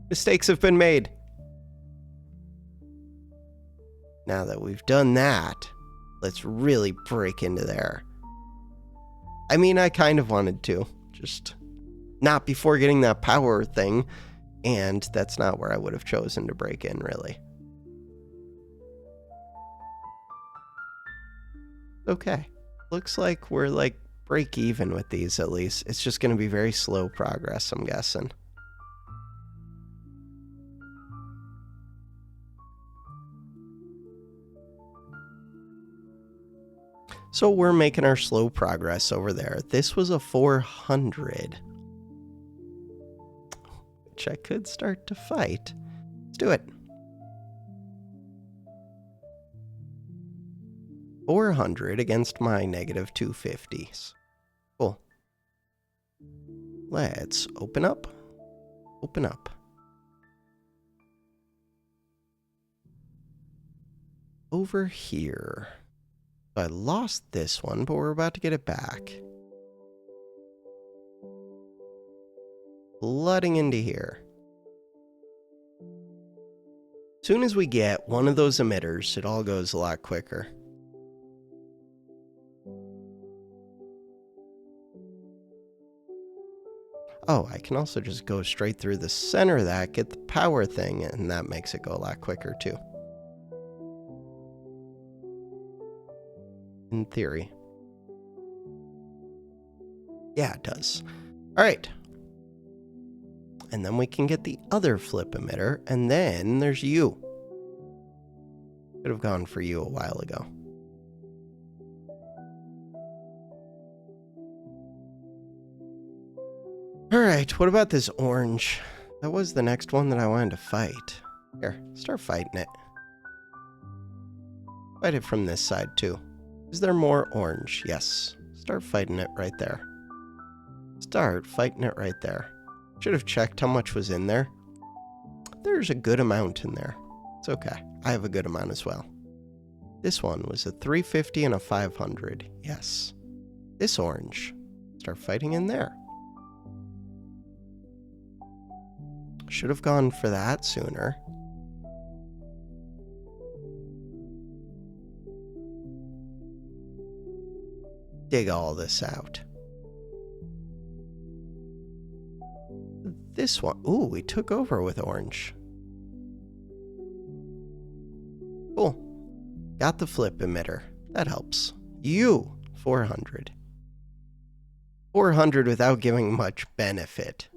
Mistakes have been made. Now that we've done that, let's really break into there. I mean, I kind of wanted to. Just not before getting that power thing. And that's not where I would have chosen to break in, really. Okay. Looks like we're like break even with these at least. It's just going to be very slow progress, I'm guessing. So we're making our slow progress over there. This was a 400, which I could start to fight. Let's do it. 400 against my negative 250s. Cool. Let's open up. Open up. Over here. I lost this one, but we're about to get it back. Flooding into here. As soon as we get one of those emitters, it all goes a lot quicker. Oh, I can also just go straight through the center of that, get the power thing, and that makes it go a lot quicker too. In theory. Yeah, it does. All right. And then we can get the other flip emitter, and then there's you. Could have gone for you a while ago. All right, what about this orange? That was the next one that I wanted to fight. Here, start fighting it. Fight it from this side too. Is there more orange? Yes. Start fighting it right there. Start fighting it right there. Should have checked how much was in there. There's a good amount in there. It's okay. I have a good amount as well. This one was a 350 and a 500. Yes. This orange. Start fighting in there. Should have gone for that sooner. Dig all this out. This one. Ooh, we took over with orange. Cool. Got the flip emitter. That helps. You, 400. 400 without giving much benefit.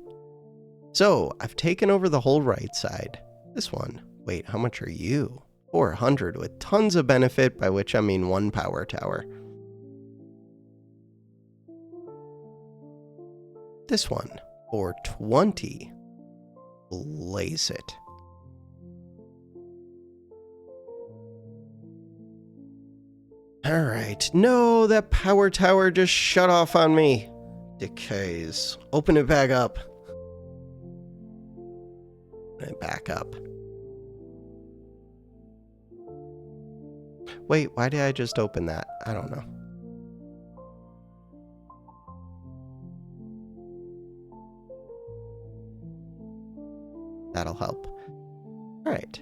So, I've taken over the whole right side. This one. Wait, how much are you? 400 with tons of benefit, by which I mean one power tower. This one. 420. Blaze it. Alright. No, that power tower just shut off on me. Decays. Open it back up. Open it back up. Wait, why did I just open that? I don't know. That'll help. All right.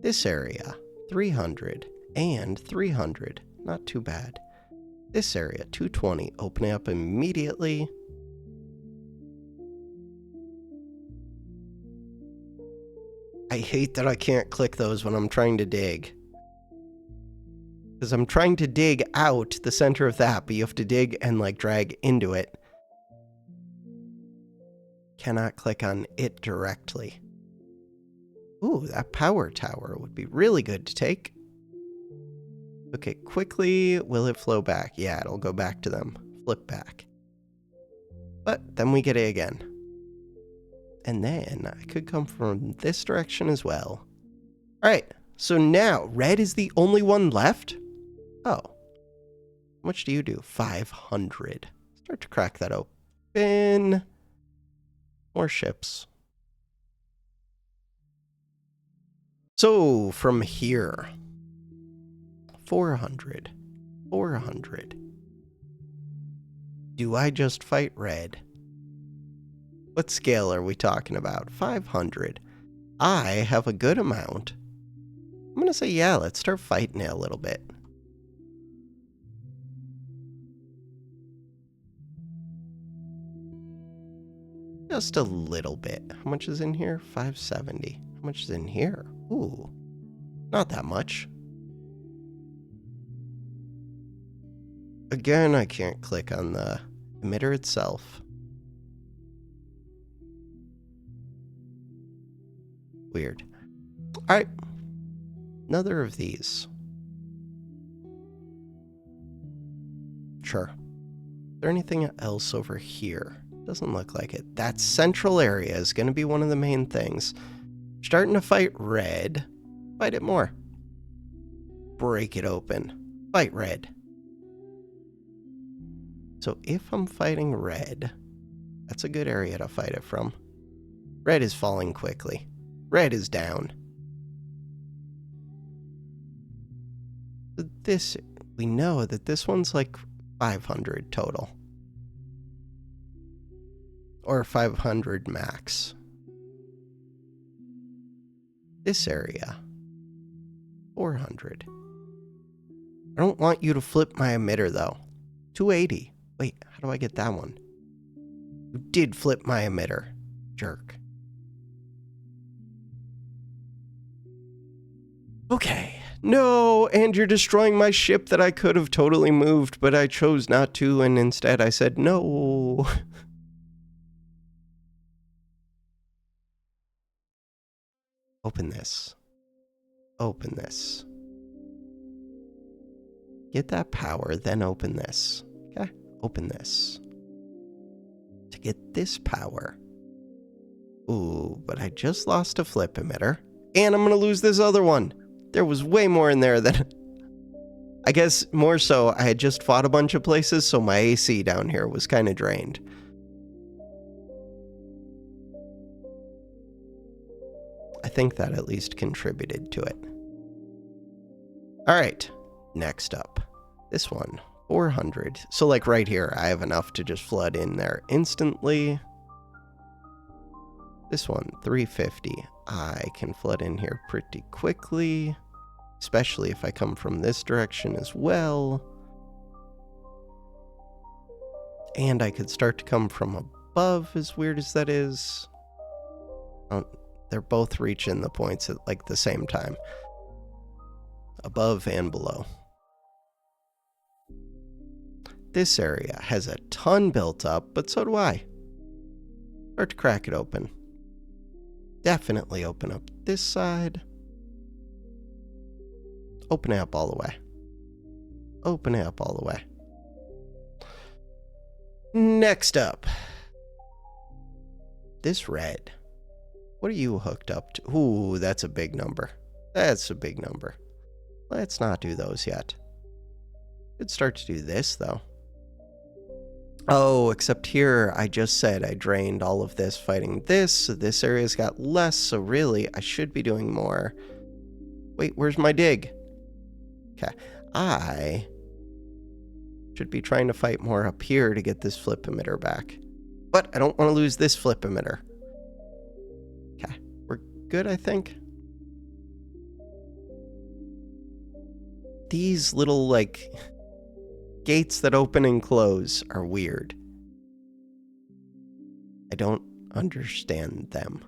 This area, 300 and 300. Not too bad. This area, 220, opening up immediately. I hate that I can't click those when I'm trying to dig. Because I'm trying to dig out the center of that, but you have to dig and like drag into it. Cannot click on it directly. Ooh, that power tower would be really good to take. Okay, quickly, will it flow back? Yeah, it'll go back to them. Flip back. But then we get it again. And then I could come from this direction as well. All right, so now red is the only one left? Oh. How much do you do? 500. Start to crack that open. More ships. So from here, 400, 400. Do I just fight red? What scale are we talking about? 500. I have a good amount. I'm going to say, yeah, let's start fighting it a little bit. Just a little bit. How much is in here? 570. How much is in here? Ooh, not that much. Again, I can't click on the emitter itself. Weird. All right. Another of these. Sure. Is there anything else over here? Doesn't look like it. That central area is going to be one of the main things. Starting to fight red. Fight it more. Break it open. Fight red. So if I'm fighting red, that's a good area to fight it from. Red is falling quickly. Red is down. This, we know that this one's like 500 total. Or 500 max. This area, 400. I don't want you to flip my emitter though. 280. Wait, how do I get that one? You did flip my emitter, jerk. Okay. No, and you're destroying my ship that I could have totally moved, but I chose not to, and instead I said no. Open this. Open this. Get that power, then open this. Okay? Open this. To get this power. Ooh, but I just lost a flip emitter. And I'm gonna lose this other one. There was way more in there than... I guess more so, I had just fought a bunch of places, so my AC down here was kind of drained. I think that at least contributed to it. Alright, next up. This one, 400. So like right here, I have enough to just flood in there instantly. This one, 350. I can flood in here pretty quickly. Especially if I come from this direction as well. And I could start to come from above, as weird as that is. They're both reaching the points at like the same time. Above and below. This area has a ton built up, but so do I. Start to crack it open. Definitely open up this side. Open it up all the way. Open it up all the way. Next up. This red. What are you hooked up to? Ooh, that's a big number. That's a big number. Let's not do those yet. Could start to do this, though. Oh, except here, I just said I drained all of this fighting this, so this area's got less, so really, I should be doing more. Wait, where's my dig? Okay, I should be trying to fight more up here to get this flip emitter back. But I don't want to lose this flip emitter. Okay, we're good, I think. These little, like, gates that open and close are weird. I don't understand them.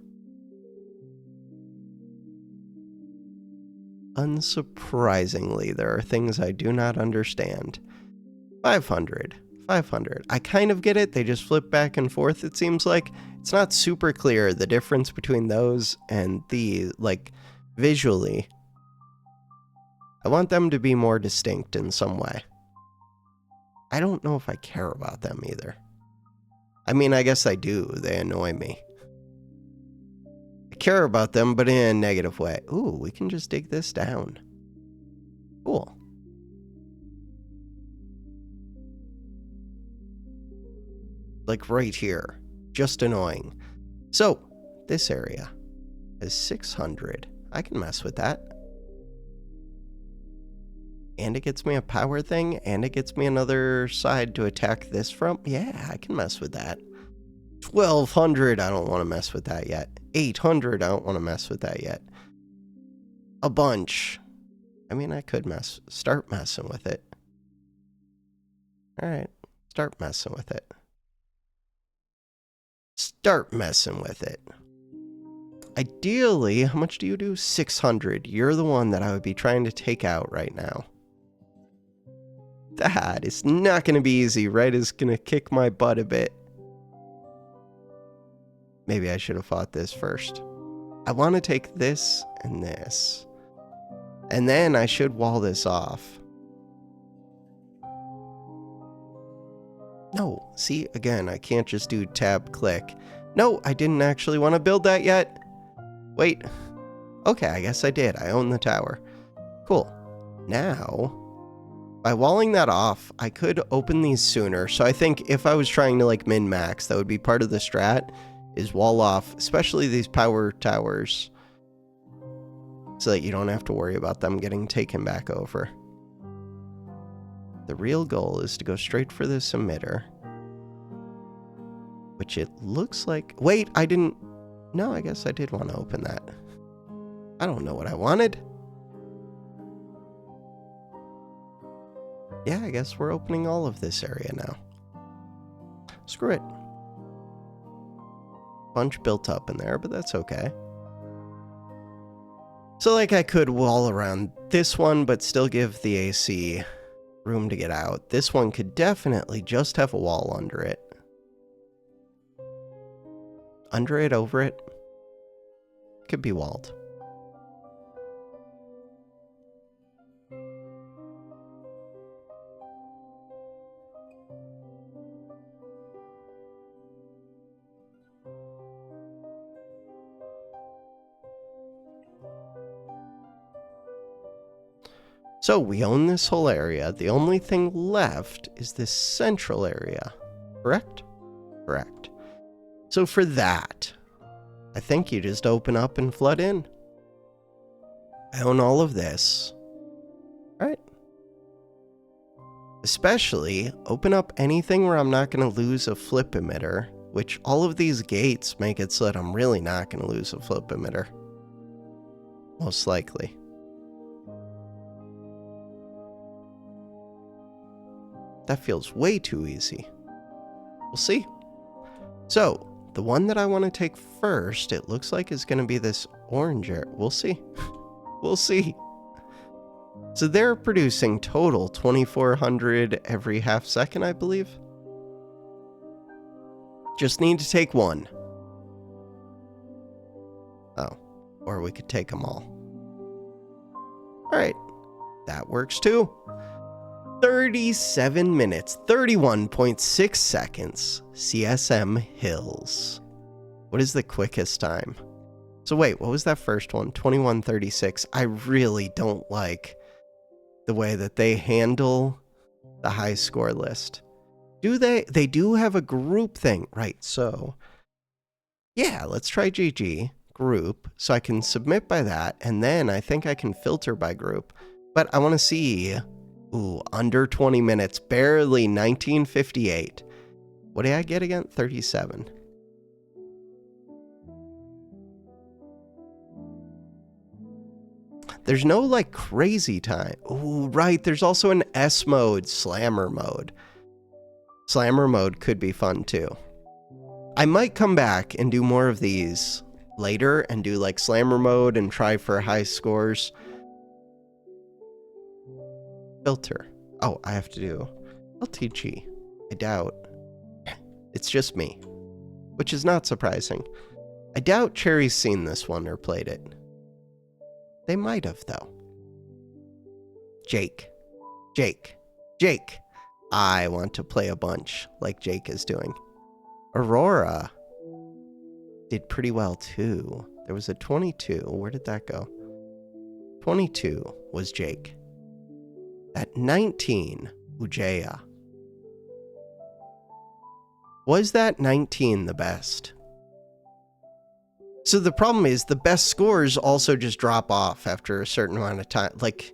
Unsurprisingly, there are things I do not understand. 500. 500. I kind of get it. They just flip back and forth, it seems like. It's not super clear, the difference between those and the, like, visually. I want them to be more distinct in some way. I don't know if I care about them either. I mean, I guess I do. They annoy me. I care about them, but in a negative way. Ooh, we can just dig this down. Cool. Like right here. Just annoying. So, this area is 600. I can mess with that. And it gets me a power thing, and it gets me another side to attack this from. Yeah, I can mess with that. 1200, I don't want to mess with that yet. 800, I don't want to mess with that yet. A bunch. I mean, I could start messing with it. Alright, start messing with it. Start messing with it. Ideally, how much do you do? 600. You're the one that I would be trying to take out right now. That is not going to be easy. Red is going to kick my butt a bit. Maybe I should have fought this first. I want to take this and this. And then I should wall this off. No, see, again, I can't just do tab click. No, I didn't actually want to build that yet. Wait. Okay, I guess I did. I own the tower. Cool. Now, by walling that off, I could open these sooner. So I think if I was trying to like min-max, that would be part of the strat, is wall off, especially these power towers, so that you don't have to worry about them getting taken back over. The real goal is to go straight for this emitter, which it looks like... Wait, I didn't... No, I guess I did want to open that. I don't know what I wanted. Yeah, I guess we're opening all of this area now. Screw it. Bunch built up in there, but that's okay. So, like, I could wall around this one, but still give the AC room to get out. This one could definitely just have a wall under it. Under it, over it. Could be walled. So we own this whole area. The only thing left is this central area. Correct? Correct. So for that, I think you just open up and flood in. I own all of this. Right? Especially open up anything where I'm not going to lose a flip emitter, which all of these gates make it so that I'm really not going to lose a flip emitter. Most likely. That feels way too easy. We'll see. So, the one that I want to take first, it looks like is going to be this orange area. We'll see. We'll see. So they're producing total 2,400 every half second, I believe. Just need to take one. Oh, or we could take them all. All right, that works too. 37 minutes, 31.6 seconds, CSM Hills. What is the quickest time? So wait, what was that first one? 21:36. I really don't like the way that they handle the high score list. Do they? They do have a group thing, right? So yeah, let's try GG group so I can submit by that, and then I think I can filter by group. But I want to see... Ooh, under 20 minutes, barely 1958. What did I get again? 37. There's no, like, crazy time. Ooh, right, there's also an S mode, Slammer mode. Slammer mode could be fun, too. I might come back and do more of these later and do, like, Slammer mode and try for high scores. Filter. Oh, I have to do LTG. I doubt. It's just me. Which is not surprising. I doubt Cherry's seen this one or played it. They might have, though. Jake. I want to play a bunch like Jake is doing. Aurora did pretty well, too. There was a 22. Where did that go? 22 was Jake. At 19, Ujaya. Was that 19 the best? So the problem is the best scores also just drop off after a certain amount of time. Like,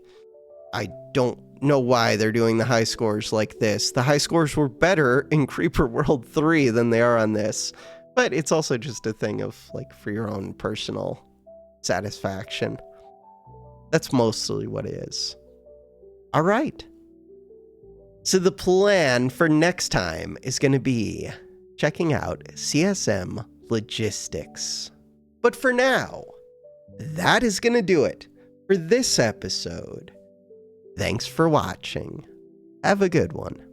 I don't know why they're doing the high scores like this. The high scores were better in Creeper World 3 than they are on this. But it's also just a thing of, like, for your own personal satisfaction. That's mostly what it is. All right. So the plan for next time is going to be checking out CSM Logistics. But for now, that is going to do it for this episode. Thanks for watching. Have a good one.